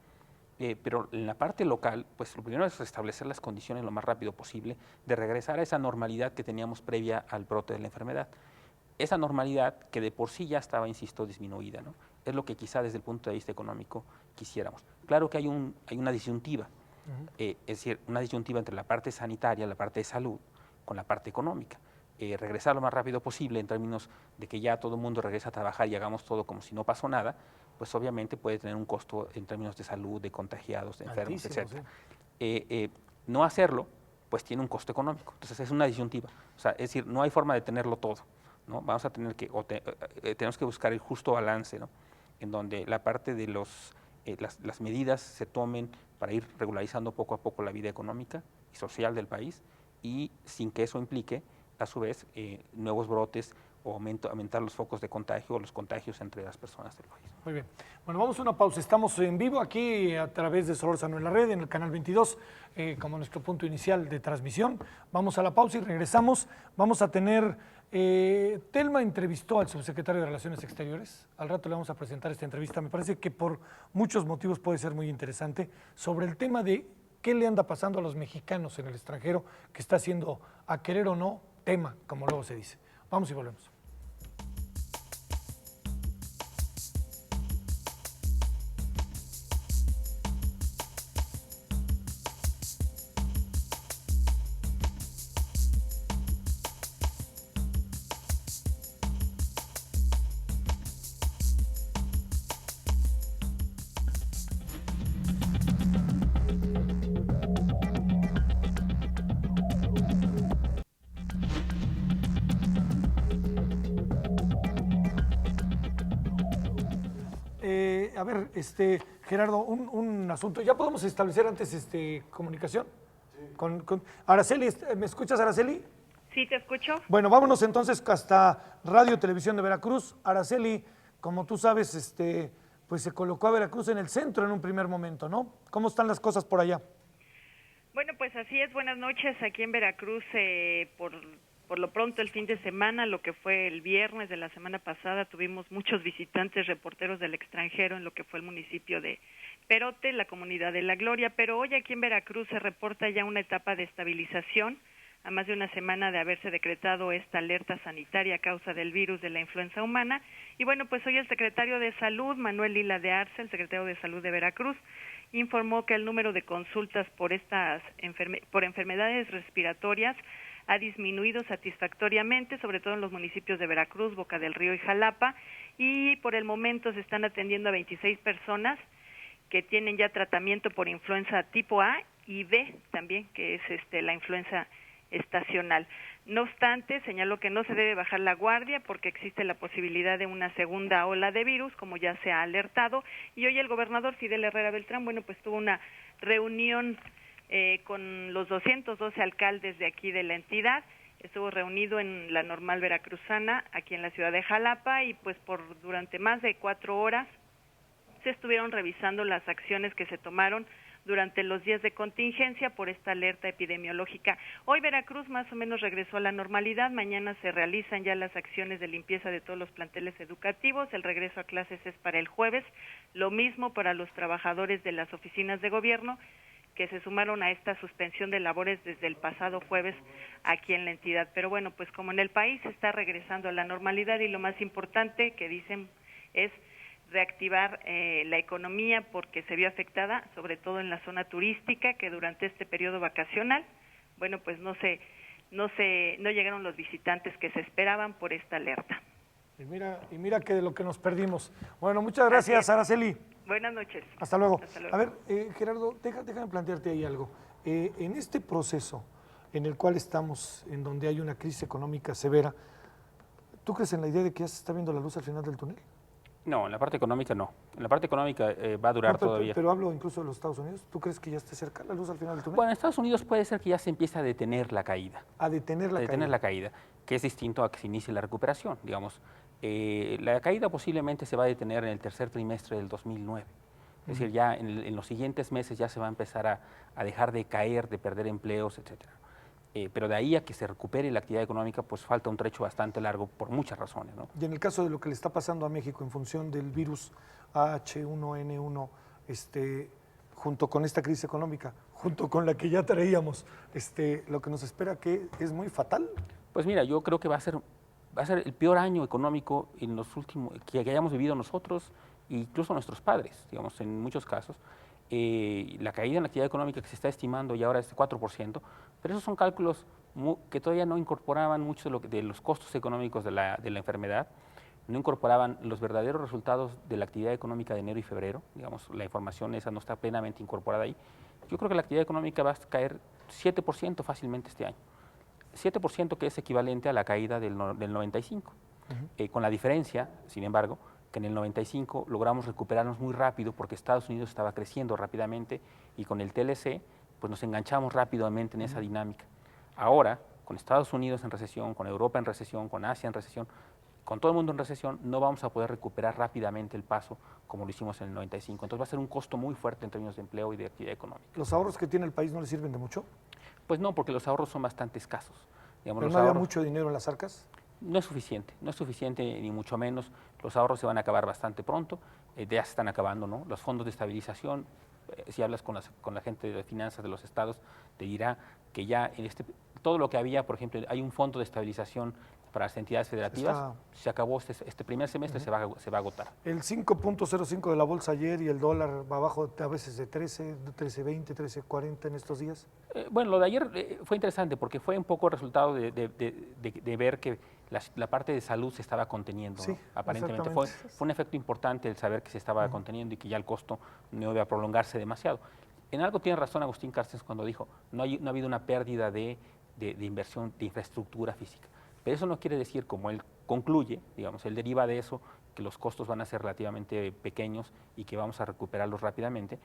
S7: Pero en la parte local, pues lo primero es restablecer las condiciones lo más rápido posible de regresar a esa normalidad que teníamos previa al brote de la enfermedad. Esa normalidad que de por sí ya estaba, insisto, disminuida, ¿no? Es lo que quizá desde el punto de vista económico quisiéramos. Claro que hay una disyuntiva, es decir, una disyuntiva entre la parte sanitaria, la parte de salud, con la parte económica. Regresar lo más rápido posible en términos de que ya todo el mundo regrese a trabajar y hagamos todo como si no pasó nada, pues obviamente puede tener un costo en términos de salud, de contagiados, de enfermos,
S2: Altísimo,
S7: etc. No hacerlo, pues tiene un costo económico. Entonces es una disyuntiva. O sea, es decir, no hay forma de tenerlo todo, ¿no? Vamos a tener que, tenemos que buscar el justo balance, ¿no? En donde la parte de las medidas se tomen para ir regularizando poco a poco la vida económica y social del país, y sin que eso implique, a su vez, nuevos brotes o aumentar los focos de contagio o los contagios entre las personas del país.
S2: Muy bien. Bueno, vamos a una pausa. Estamos en vivo aquí a través de Solórzano en la Red, en el canal 22, como nuestro punto inicial de transmisión. Vamos a la pausa y regresamos. Vamos a tener Telma entrevistó al subsecretario de Relaciones Exteriores. Al rato le vamos a presentar esta entrevista. Me parece que por muchos motivos puede ser muy interesante sobre el tema de qué le anda pasando a los mexicanos en el extranjero, que está haciendo, a querer o no, tema, como luego se dice. Vamos y volvemos. A ver, Gerardo, un asunto. ¿Ya podemos establecer antes comunicación? Sí. Con Araceli, ¿me escuchas, Araceli?
S8: Sí, te escucho.
S2: Bueno, vámonos entonces hasta Radio Televisión de Veracruz. Araceli, como tú sabes, pues se colocó a Veracruz en el centro en un primer momento, ¿no? ¿Cómo están las cosas por allá?
S8: Bueno, pues así es. Buenas noches. Aquí en Veracruz, por lo pronto el fin de semana, lo que fue el viernes de la semana pasada, tuvimos muchos visitantes, reporteros del extranjero en lo que fue el municipio de Perote, la comunidad de La Gloria, pero hoy aquí en Veracruz se reporta ya una etapa de estabilización, a más de una semana de haberse decretado esta alerta sanitaria a causa del virus de la influenza humana. Y bueno, pues hoy el secretario de Salud, Manuel Lila de Arce, el secretario de Salud de Veracruz, informó que el número de consultas por enfermedades respiratorias ha disminuido satisfactoriamente, sobre todo en los municipios de Veracruz, Boca del Río y Jalapa, y por el momento se están atendiendo a 26 personas que tienen ya tratamiento por influenza tipo A y B también, que es la influenza estacional. No obstante, señaló que no se debe bajar la guardia porque existe la posibilidad de una segunda ola de virus, como ya se ha alertado, y hoy el gobernador Fidel Herrera Beltrán, bueno, pues tuvo una reunión con los 212 alcaldes de aquí de la entidad. Estuvo reunido en la Normal Veracruzana, aquí en la ciudad de Jalapa, y pues durante más de 4 horas se estuvieron revisando las acciones que se tomaron durante los días de contingencia por esta alerta epidemiológica. Hoy Veracruz más o menos regresó a la normalidad. Mañana se realizan ya las acciones de limpieza de todos los planteles educativos. El regreso a clases es para el jueves. Lo mismo para los trabajadores de las oficinas de gobierno, que se sumaron a esta suspensión de labores desde el pasado jueves aquí en la entidad. Pero bueno, pues como en el país se está regresando a la normalidad, y lo más importante que dicen es reactivar la economía, porque se vio afectada, sobre todo en la zona turística, que durante este periodo vacacional, bueno, pues no llegaron los visitantes que se esperaban por esta alerta.
S2: Y mira que de lo que nos perdimos. Bueno, muchas gracias, Araceli.
S8: Buenas noches.
S2: Hasta luego.
S8: Hasta luego.
S2: A ver, Gerardo, déjame plantearte ahí algo. En este proceso en el cual estamos, en donde hay una crisis económica severa, ¿tú crees en la idea de que ya se está viendo la luz al final del túnel?
S7: No, en la parte económica no. En la parte económica va a durar todavía.
S2: Pero hablo incluso de los Estados Unidos. ¿Tú crees que ya esté cerca la luz al final del túnel?
S7: Bueno, en Estados Unidos puede ser que ya se empiece a detener la caída.
S2: A detener la
S7: caída, que es distinto a que se inicie la recuperación, digamos. La caída posiblemente se va a detener en el tercer trimestre del 2009. Es decir, ya en los siguientes meses ya se va a empezar a dejar de caer, de perder empleos, etcétera. Pero de ahí a que se recupere la actividad económica, pues falta un trecho bastante largo por muchas razones, ¿no?
S2: Y en el caso de lo que le está pasando a México en función del virus H1N1, junto con esta crisis económica, junto con la que ya traíamos, lo que nos espera, que es muy fatal.
S7: Pues mira, yo creo que va a ser el peor año económico en los últimos que hayamos vivido nosotros, incluso nuestros padres, digamos, en muchos casos. La caída en la actividad económica que se está estimando y ahora es de 4%, pero esos son cálculos que todavía no incorporaban mucho de los costos económicos de la enfermedad, no incorporaban los verdaderos resultados de la actividad económica de enero y febrero, digamos, la información esa no está plenamente incorporada ahí. Yo creo que la actividad económica va a caer 7% fácilmente este año, 7% que es equivalente a la caída del 95, con la diferencia, sin embargo, que en el 95 logramos recuperarnos muy rápido porque Estados Unidos estaba creciendo rápidamente y con el TLC pues nos enganchamos rápidamente en esa dinámica. Ahora, con Estados Unidos en recesión, con Europa en recesión, con Asia en recesión, con todo el mundo en recesión, no vamos a poder recuperar rápidamente el paso como lo hicimos en el 95. Entonces va a ser un costo muy fuerte en términos de empleo y de actividad económica.
S2: ¿Los ahorros que tiene el país no le sirven de mucho?
S7: Pues no, porque los ahorros son bastante escasos. Digamos,
S2: ¿Pero no había mucho dinero en las arcas?
S7: No es suficiente ni mucho menos. Los ahorros se van a acabar bastante pronto, ya se están acabando, ¿no? Los fondos de estabilización, si hablas con la gente de finanzas de los estados, te dirá que ya en todo lo que había, por ejemplo, hay un fondo de estabilización para las entidades federativas, se acabó este primer semestre, se va a agotar.
S2: El 5.05 de la bolsa ayer y el dólar va abajo a veces de 13, 13.20, 13.40 en estos días.
S7: Bueno, lo de ayer fue interesante porque fue un poco resultado de ver que la parte de salud se estaba conteniendo,
S2: sí,
S7: ¿no? Aparentemente fue un efecto importante el saber que se estaba conteniendo y que ya el costo no iba a prolongarse demasiado. En algo tiene razón Agustín Carstens cuando dijo, no ha habido una pérdida de inversión de infraestructura física. Pero eso no quiere decir, como él concluye, digamos, él deriva de eso, que los costos van a ser relativamente pequeños y que vamos a recuperarlos rápidamente.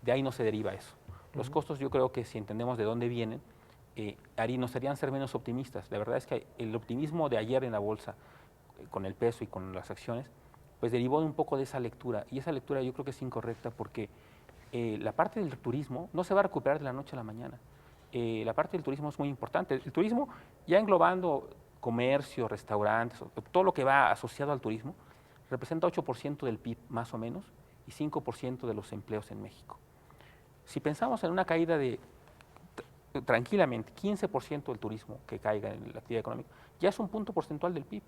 S7: De ahí no se deriva eso. Los costos, yo creo que si entendemos de dónde vienen, nos harían ser menos optimistas. La verdad es que el optimismo de ayer en la bolsa, con el peso y con las acciones, pues derivó de un poco de esa lectura. Y esa lectura yo creo que es incorrecta porque la parte del turismo no se va a recuperar de la noche a la mañana. La parte del turismo es muy importante. El turismo, ya englobando comercio, restaurantes, todo lo que va asociado al turismo, representa 8% del PIB más o menos y 5% de los empleos en México. Si pensamos en una caída de tranquilamente 15% del turismo que caiga en la actividad económica, ya es un punto porcentual del PIB.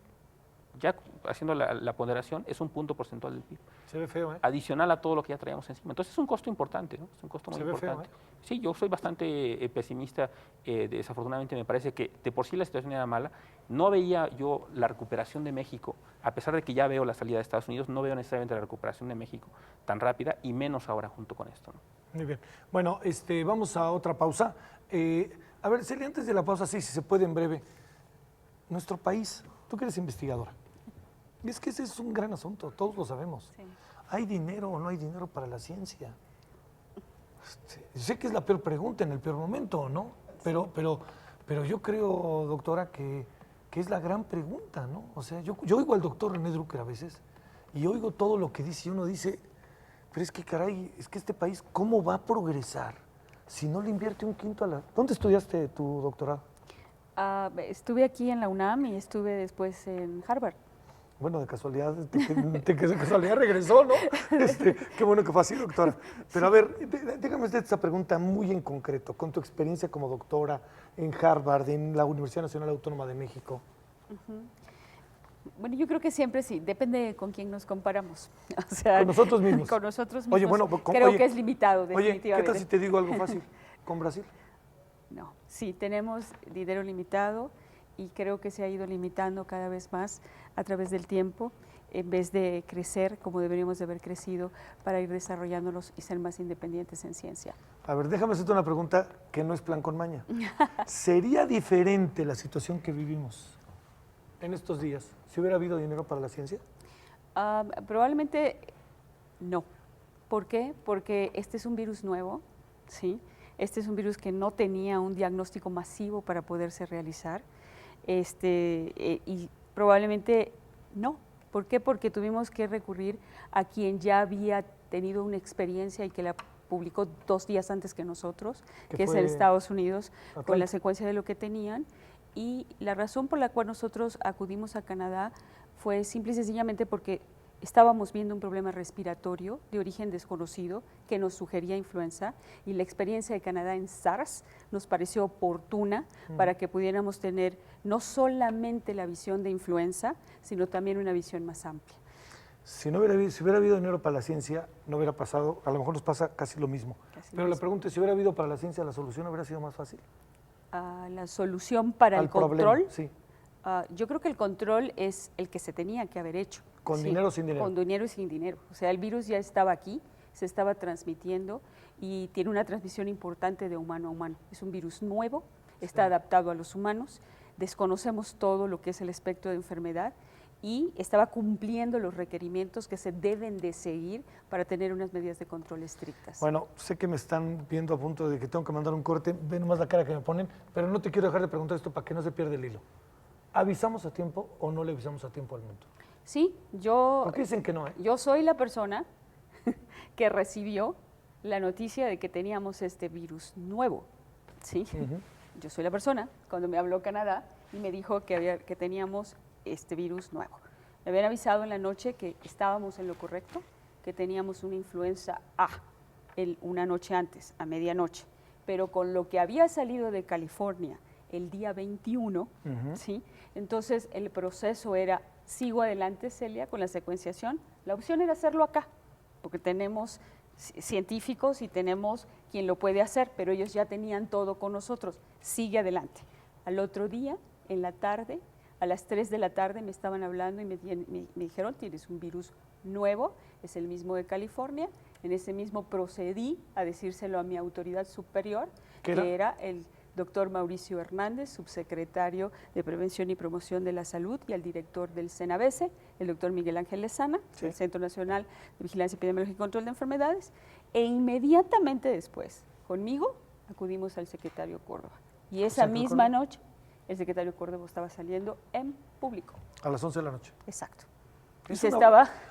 S7: Ya haciendo la ponderación, es un punto porcentual del PIB.
S2: Se ve feo, ¿eh?
S7: Adicional a todo lo que ya traíamos encima. Entonces es un costo importante, ¿no? Es un costo muy importante.
S2: Feo, ¿eh?
S7: Sí, yo soy bastante pesimista. Desafortunadamente me parece que de por sí la situación era mala. No veía yo la recuperación de México, a pesar de que ya veo la salida de Estados Unidos, no veo necesariamente la recuperación de México tan rápida y menos ahora junto con esto, ¿no?
S2: Muy bien. Bueno, vamos a otra pausa. A ver, Celia, antes de la pausa, sí, si se puede en breve. Nuestro país, tú que eres investigadora, es que ese es un gran asunto, todos lo sabemos. Sí. ¿Hay dinero o no hay dinero para la ciencia? Sé que es la peor pregunta en el peor momento, ¿no? Pero yo creo, doctora, que es la gran pregunta, ¿no? O sea, yo oigo al doctor René Drucker a veces y oigo todo lo que dice y uno dice, pero es que caray, es que este país, ¿cómo va a progresar si no le invierte un quinto a la... ¿Dónde estudiaste tu doctorado?
S6: Estuve aquí en la UNAM y estuve después en Harvard.
S2: Bueno, de casualidad, de casualidad regresó, ¿no? Qué bueno que fue así, doctora. Pero a ver, déjame hacer esta pregunta muy en concreto, con tu experiencia como doctora en Harvard, en la Universidad Nacional Autónoma de México.
S6: Bueno, yo creo que siempre sí, depende con quién nos comparamos. O sea,
S2: con nosotros mismos.
S6: Con nosotros mismos.
S2: Oye, bueno,
S6: creo que es limitado, definitivamente.
S2: Oye, ¿qué tal si te digo algo fácil? ¿Con Brasil?
S6: No, sí, tenemos dinero limitado y creo que se ha ido limitando cada vez más a través del tiempo, en vez de crecer como deberíamos de haber crecido para ir desarrollándolos y ser más independientes en ciencia.
S2: A ver, déjame hacerte una pregunta que no es plan con maña. ¿Sería diferente la situación que vivimos en estos días si hubiera habido dinero para la ciencia?
S6: Probablemente no. ¿Por qué? Porque este es un virus nuevo, ¿sí? Este es un virus que no tenía un diagnóstico masivo para poderse realizar. Y probablemente no. ¿Por qué? Porque tuvimos que recurrir a quien ya había tenido una experiencia y que la publicó 2 días antes que nosotros, que es en Estados Unidos, con la secuencia de lo que tenían. Y la razón por la cual nosotros acudimos a Canadá fue simple y sencillamente porque estábamos viendo un problema respiratorio de origen desconocido que nos sugería influenza y la experiencia de Canadá en SARS nos pareció oportuna para que pudiéramos tener no solamente la visión de influenza, sino también una visión más amplia.
S2: Si hubiera habido dinero para la ciencia, no hubiera pasado, a lo mejor nos pasa casi lo mismo. Pero la pregunta es, si hubiera habido para la ciencia, ¿la solución hubiera sido más fácil?
S6: La solución para el control,
S2: sí.
S6: Yo creo que el control es el que se tenía que haber hecho.
S2: ¿Con dinero o sin dinero?
S6: Con dinero y sin dinero. O sea, el virus ya estaba aquí, se estaba transmitiendo y tiene una transmisión importante de humano a humano. Es un virus nuevo, está adaptado a los humanos, desconocemos todo lo que es el espectro de enfermedad y estaba cumpliendo los requerimientos que se deben de seguir para tener unas medidas de control estrictas.
S2: Bueno, sé que me están viendo a punto de que tengo que mandar un corte, ven nomás la cara que me ponen, pero no te quiero dejar de preguntar esto para que no se pierda el hilo. ¿Avisamos a tiempo o no le avisamos a tiempo al mundo?
S6: Sí,
S2: ¿Por qué dicen que no?
S6: Yo soy la persona que recibió la noticia de que teníamos este virus nuevo, ¿sí? Yo soy la persona, cuando me habló Canadá y me dijo que teníamos este virus nuevo. Me habían avisado en la noche que estábamos en lo correcto, que teníamos una influenza A una noche antes, a medianoche, pero con lo que había salido de California el día 21, ¿sí? Entonces el proceso era, sigo adelante, Celia, con la secuenciación. La opción era hacerlo acá, porque tenemos científicos y tenemos quien lo puede hacer, pero ellos ya tenían todo con nosotros. Sigue adelante. Al otro día, en la tarde, a las 3 de la tarde me estaban hablando y me dijeron, tienes un virus nuevo, es el mismo de California. En ese mismo procedí a decírselo a mi autoridad superior, que era el doctor Mauricio Hernández, subsecretario de Prevención y Promoción de la Salud, y al director del CENAVESE, el doctor Miguel Ángel Lezana, del Centro Nacional de Vigilancia Epidemiológica y Control de Enfermedades, e inmediatamente después, conmigo, acudimos al secretario Córdoba. Y esa misma noche, el secretario Córdoba estaba saliendo en público.
S2: A las 11 de la noche.
S6: Exacto.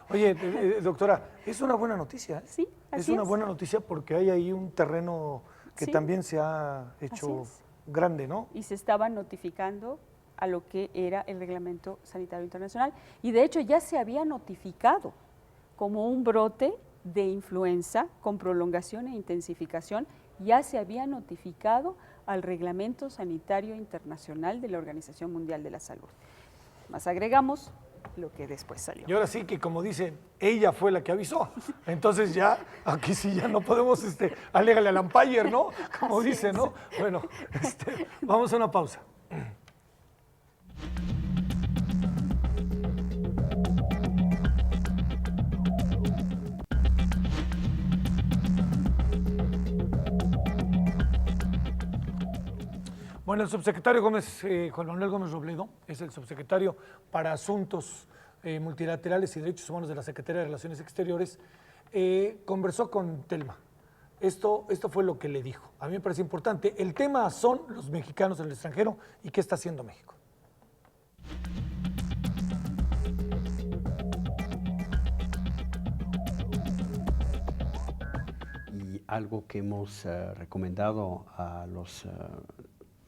S2: Oye, doctora, es una buena noticia.
S6: Sí, así
S2: es una buena noticia porque hay ahí un terreno que también se ha hecho grande, ¿no?
S6: Y se estaba notificando a lo que era el Reglamento Sanitario Internacional. Y de hecho ya se había notificado como un brote de influenza con prolongación e intensificación, ya se había notificado al Reglamento Sanitario Internacional de la Organización Mundial de la Salud. Más agregamos lo que después salió.
S2: Y ahora sí que, como dicen, ella fue la que avisó. Entonces ya, aquí sí ya no podemos, alégale al umpire, ¿no? Como dicen, ¿no? Bueno, vamos a una pausa. Bueno, el subsecretario Juan Manuel Gómez Robledo, es el subsecretario para Asuntos Multilaterales y Derechos Humanos de la Secretaría de Relaciones Exteriores, conversó con Telma. Esto fue lo que le dijo. A mí me parece importante. El tema son los mexicanos en el extranjero y qué está haciendo México.
S9: Y algo que hemos recomendado a los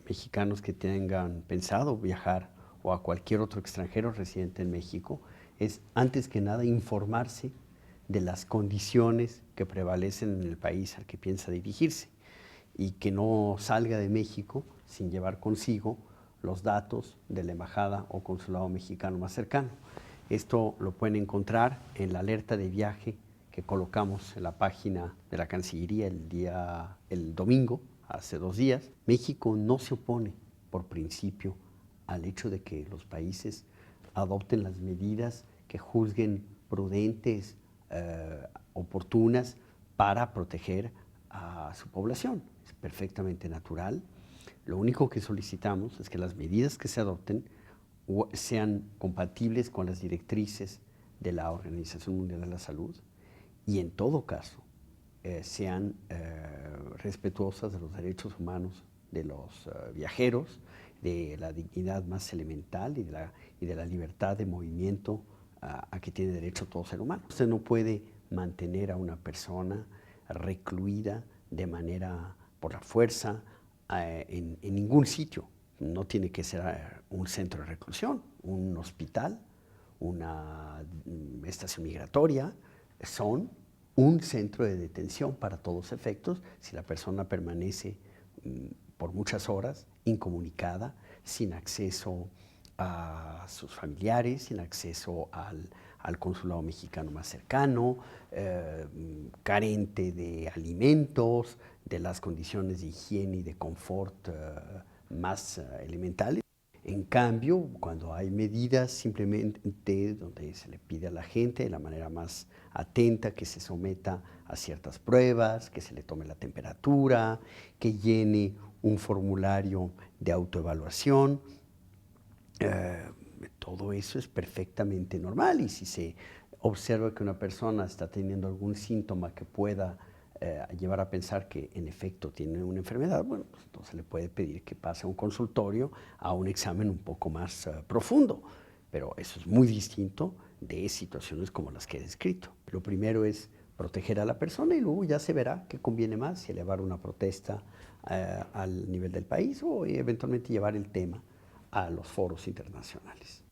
S9: mexicanos que tengan pensado viajar o a cualquier otro extranjero residente en México es, antes que nada, informarse de las condiciones que prevalecen en el país al que piensa dirigirse y que no salga de México sin llevar consigo los datos de la embajada o consulado mexicano más cercano. Esto lo pueden encontrar en la alerta de viaje que colocamos en la página de la Cancillería el domingo, hace 2 días. México no se opone por principio al hecho de que los países adopten las medidas que juzguen prudentes, oportunas para proteger a su población. Es perfectamente natural. Lo único que solicitamos es que las medidas que se adopten sean compatibles con las directrices de la Organización Mundial de la Salud y, en todo caso, sean respetuosas de los derechos humanos de los viajeros, de la dignidad más elemental y de la libertad de movimiento a que tiene derecho todo ser humano. Usted no puede mantener a una persona recluida de manera por la fuerza en ningún sitio. No tiene que ser un centro de reclusión, un hospital, una estación migratoria. Son un centro de detención para todos efectos si la persona permanece por muchas horas incomunicada, sin acceso a sus familiares, sin acceso al consulado mexicano más cercano, carente de alimentos, de las condiciones de higiene y de confort más elementales. En cambio, cuando hay medidas simplemente donde se le pide a la gente de la manera más atenta que se someta a ciertas pruebas, que se le tome la temperatura, que llene un formulario de autoevaluación, todo eso es perfectamente normal, y si se observa que una persona está teniendo algún síntoma que pueda llevar a pensar que en efecto tiene una enfermedad, bueno, pues entonces le puede pedir que pase a un consultorio a un examen un poco más profundo, pero eso es muy distinto de situaciones como las que he descrito. Lo primero es proteger a la persona y luego ya se verá qué conviene más, si elevar una protesta al nivel del país o eventualmente llevar el tema a los foros internacionales.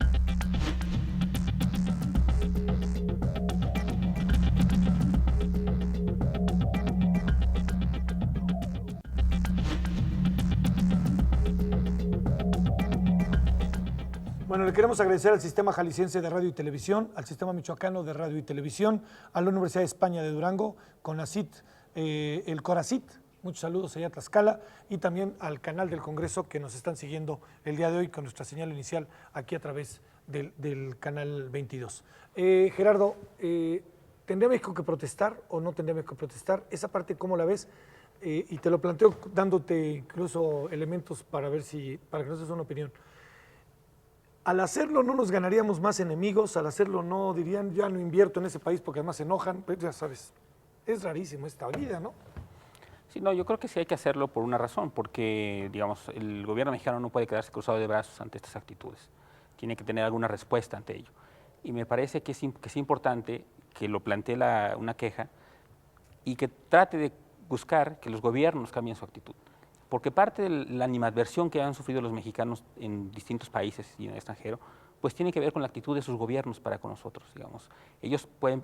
S2: Bueno, le queremos agradecer al Sistema Jalisciense de Radio y Televisión, al Sistema Michoacano de Radio y Televisión, a la Universidad de España de Durango, CONACYT, el CORACYT, muchos saludos allá a Tlaxcala, y también al canal del Congreso que nos están siguiendo el día de hoy con nuestra señal inicial aquí a través del canal 22. Gerardo, ¿tendría México que protestar o no tendría México que protestar? Esa parte, ¿cómo la ves? Y te lo planteo dándote incluso elementos para que nos des una opinión. Al hacerlo no nos ganaríamos más enemigos, al hacerlo no dirían ya no invierto en ese país porque además se enojan, pues ya sabes, es rarísimo esta vida, ¿no?
S7: Sí, no, yo creo que sí hay que hacerlo por una razón, porque, digamos, el gobierno mexicano no puede quedarse cruzado de brazos ante estas actitudes. Tiene que tener alguna respuesta ante ello. Y me parece que es importante que lo plantee una queja y que trate de buscar que los gobiernos cambien su actitud. Porque parte de la animadversión que han sufrido los mexicanos en distintos países y en el extranjero, pues tiene que ver con la actitud de sus gobiernos para con nosotros, digamos.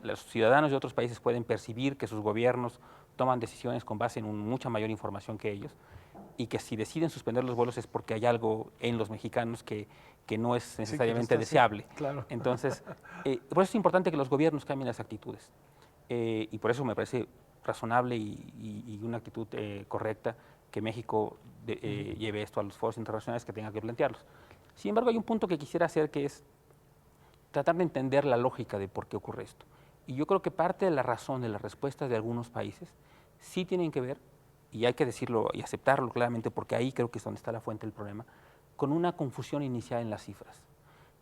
S7: Los ciudadanos de otros países pueden percibir que sus gobiernos toman decisiones con base en mucha mayor información que ellos, y que si deciden suspender los vuelos es porque hay algo en los mexicanos que no es necesariamente deseable.
S2: Claro.
S7: Entonces, por eso es importante que los gobiernos cambien las actitudes, y por eso me parece razonable y una actitud correcta que México lleve esto a los foros internacionales que tenga que plantearlos. Sin embargo, hay un punto que quisiera hacer, que es tratar de entender la lógica de por qué ocurre esto. Y yo creo que parte de la razón de las respuestas de algunos países sí tienen que ver, y hay que decirlo y aceptarlo claramente, porque ahí creo que es donde está la fuente del problema, con una confusión inicial en las cifras.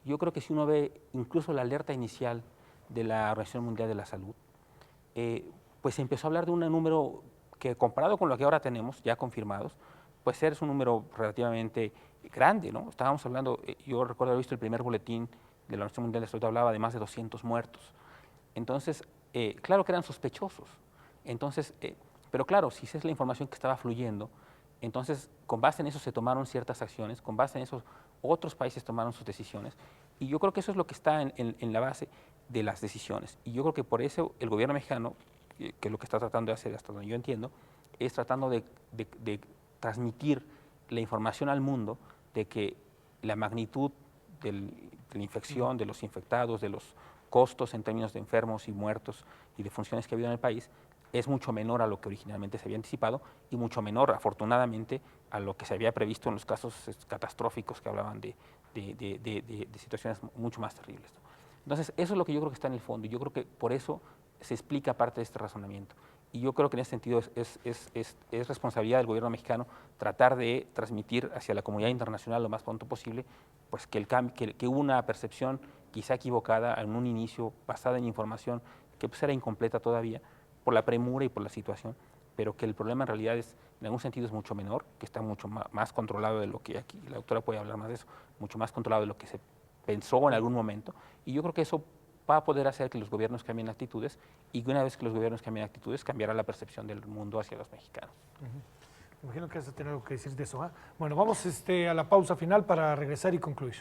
S7: Yo creo que si uno ve incluso la alerta inicial de la Organización Mundial de la Salud, pues se empezó a hablar de un número que, comparado con lo que ahora tenemos ya confirmados, pues es un número relativamente grande, ¿no? Estábamos hablando, yo recuerdo haber visto el primer boletín de la Organización Mundial de la Salud, hablaba de más de 200 muertos. Entonces, claro que eran sospechosos. Entonces, pero claro, si esa es la información que estaba fluyendo, entonces con base en eso se tomaron ciertas acciones, con base en eso otros países tomaron sus decisiones, y yo creo que eso es lo que está en la base de las decisiones. Y yo creo que por eso el gobierno mexicano, que lo que está tratando de hacer, hasta donde yo entiendo, es tratando de transmitir la información al mundo de que la magnitud de la infección, de los infectados, de los costos en términos de enfermos y muertos y de funciones que ha habido en el país, es mucho menor a lo que originalmente se había anticipado y mucho menor, afortunadamente, a lo que se había previsto en los casos catastróficos que hablaban de situaciones mucho más terribles, ¿no? Entonces, eso es lo que yo creo que está en el fondo, y yo creo que por eso se explica parte de este razonamiento. Y yo creo que en ese sentido es responsabilidad del gobierno mexicano tratar de transmitir hacia la comunidad internacional lo más pronto posible, pues que hubo una percepción quizá equivocada en un inicio, basada en información que pues era incompleta todavía, por la premura y por la situación, pero que el problema en realidad en algún sentido es mucho menor, que está mucho más controlado de lo que aquí, la doctora puede hablar más de eso, mucho más controlado de lo que se pensó en algún momento, y yo creo que eso va a poder hacer que los gobiernos cambien actitudes, y que una vez que los gobiernos cambien actitudes, cambiará la percepción del mundo hacia los mexicanos.
S2: Imagino que vas a tener algo que decir de eso, ¿eh? Bueno, vamos a la pausa final para regresar y concluir.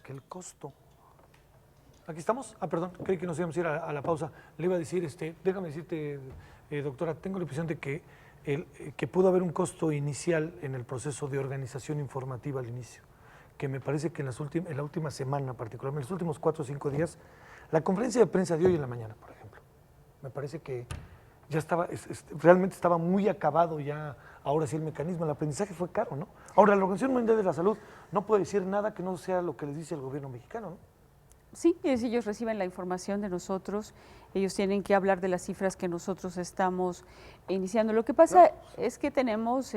S2: Que el costo. ¿Aquí estamos? Perdón, creí que nos íbamos a ir a la pausa. Le iba a decir, déjame decirte, doctora, tengo la impresión de que pudo haber un costo inicial en el proceso de organización informativa al inicio, que me parece que en la última semana, particularmente en los últimos 4 o 5 días, la conferencia de prensa de hoy en la mañana, por ejemplo, me parece que ya estaba, realmente estaba muy acabado ya, ahora sí el mecanismo, el aprendizaje fue caro, ¿no? Ahora, la Organización Mundial de la Salud no puede decir nada que no sea lo que les dice el gobierno mexicano, ¿no?
S6: Sí, ellos reciben la información de nosotros, ellos tienen que hablar de las cifras que nosotros estamos iniciando. Lo que pasa es que tenemos,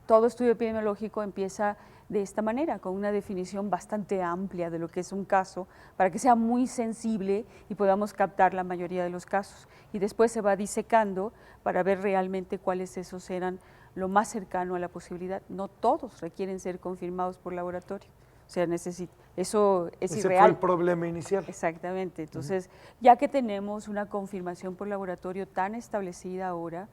S6: todo estudio epidemiológico empieza de esta manera, con una definición bastante amplia de lo que es un caso, para que sea muy sensible y podamos captar la mayoría de los casos. Y después se va disecando para ver realmente cuáles esos eran lo más cercano a la posibilidad. No todos requieren ser confirmados por laboratorio. O sea, eso es
S2: Ese
S6: irreal.
S2: fue el problema inicial.
S6: Exactamente. Entonces, ya que tenemos una confirmación por laboratorio tan establecida ahora,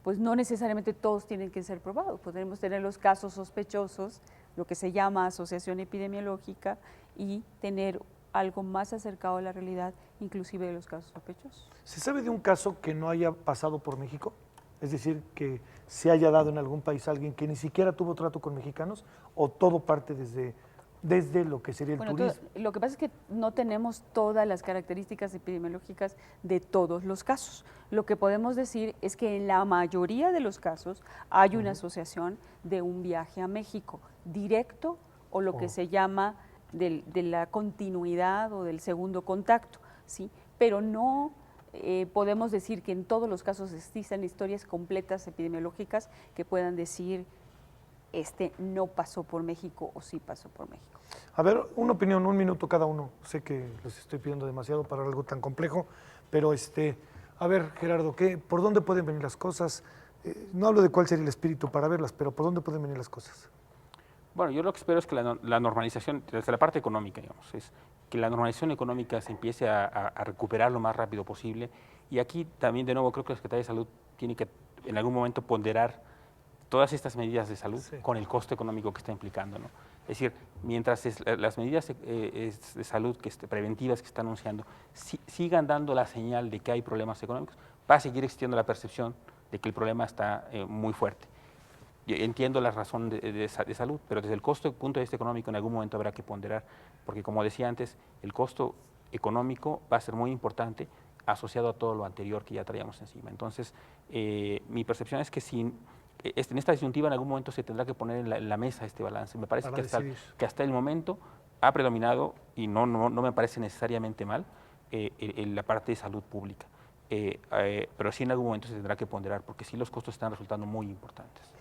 S6: pues no necesariamente todos tienen que ser probados. Podemos tener los casos sospechosos, lo que se llama asociación epidemiológica, y tener algo más acercado a la realidad, inclusive de los casos sospechosos.
S2: ¿Se sabe de un caso que no haya pasado por México? Es decir, que se haya dado en algún país a alguien que ni siquiera tuvo trato con mexicanos, o todo parte desde lo que sería el turismo.
S6: Lo que pasa es que no tenemos todas las características epidemiológicas de todos los casos. Lo que podemos decir es que en la mayoría de los casos hay una asociación de un viaje a México directo o lo que se llama de la continuidad o del segundo contacto, ¿sí? Pero no podemos decir que en todos los casos existan historias completas epidemiológicas que puedan decir no pasó por México o sí pasó por México.
S2: A ver, una opinión, 1 minuto cada uno. Sé que les estoy pidiendo demasiado para algo tan complejo, pero a ver, Gerardo, ¿por dónde pueden venir las cosas? No hablo de cuál sería el espíritu para verlas, pero ¿por dónde pueden venir las cosas?
S7: Bueno, yo lo que espero es que la normalización, desde la parte económica, digamos, es que la normalización económica se empiece a recuperar lo más rápido posible. Y aquí también, de nuevo, creo que la Secretaría de Salud tiene que en algún momento ponderar todas estas medidas de salud con el costo económico que está implicando, ¿no? Es decir, mientras las medidas de salud preventivas que está anunciando sigan dando la señal de que hay problemas económicos, va a seguir existiendo la percepción de que el problema está muy fuerte. Yo entiendo la razón de salud, pero desde el punto de vista económico en algún momento habrá que ponderar, porque como decía antes, el costo económico va a ser muy importante asociado a todo lo anterior que ya traíamos encima. Entonces, mi percepción es que en esta disyuntiva en algún momento se tendrá que poner en la mesa este balance. Me parece que hasta el momento ha predominado, y no me parece necesariamente mal, la parte de salud pública. Pero sí en algún momento se tendrá que ponderar, porque sí los costos están resultando muy importantes.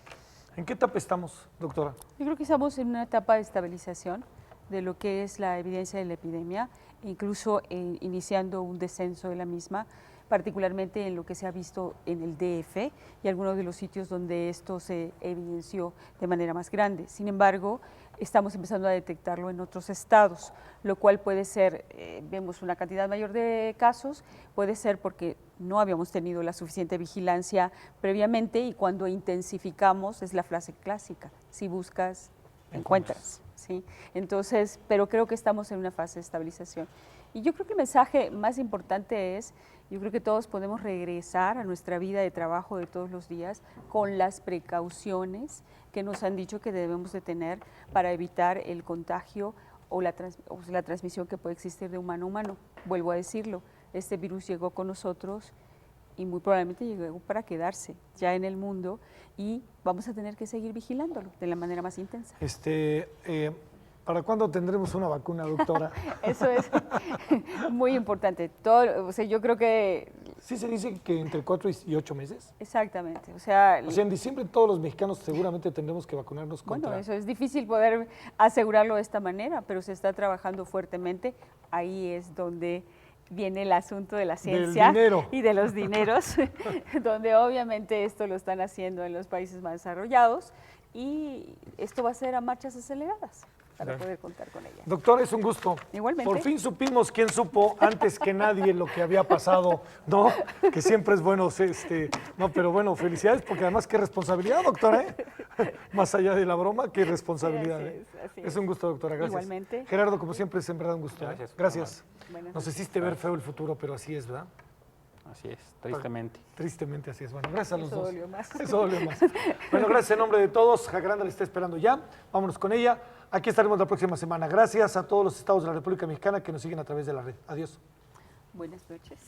S2: ¿En qué etapa estamos, doctora?
S6: Yo creo que estamos en una etapa de estabilización de lo que es la evidencia de la epidemia, incluso iniciando un descenso de la misma, particularmente en lo que se ha visto en el DF y algunos de los sitios donde esto se evidenció de manera más grande. Sin embargo, estamos empezando a detectarlo en otros estados, lo cual puede ser, vemos una cantidad mayor de casos, puede ser porque no habíamos tenido la suficiente vigilancia previamente y cuando intensificamos es la frase clásica, si buscas, encuentras. ¿Sí? Entonces, pero creo que estamos en una fase de estabilización. Y yo creo que el mensaje más importante es, yo creo que todos podemos regresar a nuestra vida de trabajo de todos los días con las precauciones que nos han dicho que debemos de tener para evitar el contagio o la transmisión que puede existir de humano a humano. Vuelvo a decirlo, este virus llegó con nosotros y muy probablemente llegó para quedarse ya en el mundo y vamos a tener que seguir vigilándolo de la manera más intensa.
S2: ¿Para cuándo tendremos una vacuna, doctora?
S6: Eso es muy importante. Yo creo que...
S2: Sí, se dice que entre 4 y 8 meses.
S6: Exactamente. O sea,
S2: en diciembre todos los mexicanos seguramente tendremos que vacunarnos contra...
S6: Bueno, eso es difícil poder asegurarlo de esta manera, pero se está trabajando fuertemente. Ahí es donde viene el asunto de la ciencia y de los dineros, donde obviamente esto lo están haciendo en los países más desarrollados y esto va a ser a marchas aceleradas para poder contar con ella.
S2: Doctor, es un gusto.
S6: Igualmente.
S2: Por fin supimos quién supo antes que nadie lo que había pasado, ¿no? Que siempre es bueno, no, pero bueno, felicidades, porque además qué responsabilidad, doctora, ¿eh? Más allá de la broma, qué responsabilidad.
S6: Así
S2: es un gusto, doctora, gracias.
S6: Igualmente.
S2: Gerardo, como siempre, es en verdad un gusto.
S7: Gracias.
S2: Gracias.
S6: Nos
S2: hiciste ver feo el futuro, pero así es, ¿verdad?
S7: Así es, tristemente.
S2: Tristemente así es. Bueno, gracias a los dos.
S6: Dolió más.
S2: Eso dolió más. Bueno, gracias en nombre de todos. Jacaranda le está esperando ya. Vámonos con ella. Aquí estaremos la próxima semana. Gracias a todos los estados de la República Mexicana que nos siguen a través de la red. Adiós.
S6: Buenas noches.